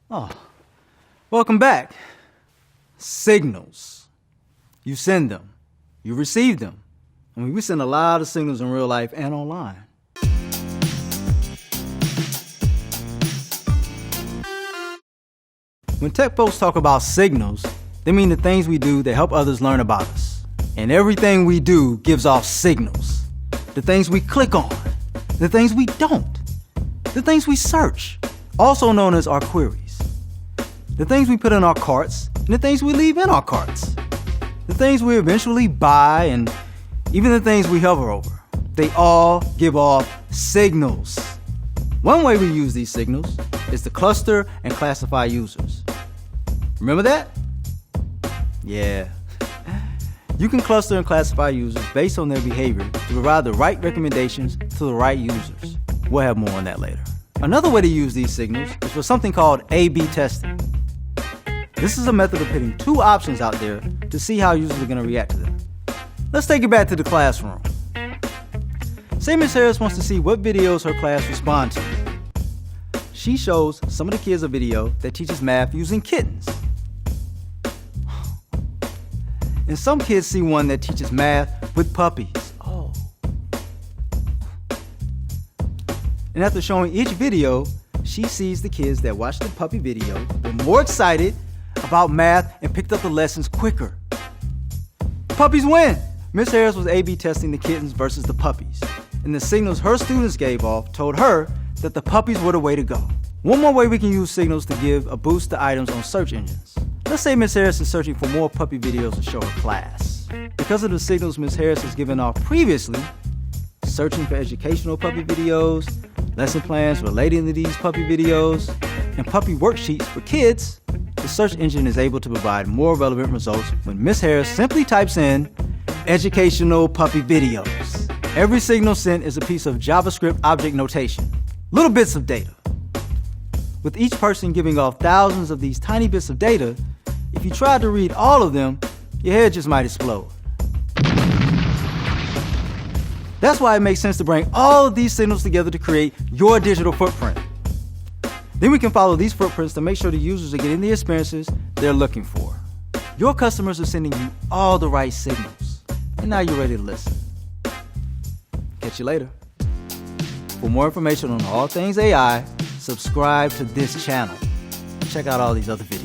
Oh, welcome back. Signals. You send them. You receive them. I mean, we send a lot of signals in real life and online. When tech folks talk about signals, they mean the things we do that help others learn about us. And everything we do gives off signals. The things we click on, the things we don't, the things we search, also known as our queries, the things we put in our carts, and the things we leave in our carts, the things we eventually buy, and even the things we hover over. They all give off signals. One way we use these signals is to cluster and classify users. Remember that? Yeah. You can cluster and classify users based on their behavior to provide the right recommendations to the right users. We'll have more on that later. Another way to use these signals is for something called A/B testing. This is a method of putting two options out there to see how users are going to react to them. Let's take it back to the classroom. Say Ms. Harris wants to see what videos her class respond to. She shows some of the kids a video that teaches math using kittens. And some kids see one that teaches math with puppies. Oh. And after showing each video, she sees the kids that watched the puppy video were more excited about math and picked up the lessons quicker. Puppies win! Ms. Harris was A/B testing the kittens versus the puppies, and the signals her students gave off told her that the puppies were the way to go. One more way we can use signals to give a boost to items on search engines. Let's say Ms. Harris is searching for more puppy videos to show her class. Because of the signals Ms. Harris has given off previously, searching for educational puppy videos, lesson plans relating to these puppy videos, and puppy worksheets for kids, the search engine is able to provide more relevant results when Ms. Harris simply types in educational puppy videos. Every signal sent is a piece of JavaScript object notation, little bits of data. With each person giving off thousands of these tiny bits of data, if you tried to read all of them, your head just might explode. That's why it makes sense to bring all of these signals together to create your digital footprint. Then we can follow these footprints to make sure the users are getting the experiences they're looking for. Your customers are sending you all the right signals, and now you're ready to listen. Catch you later. For more information on all things AI, subscribe to this channel. Check out all these other videos.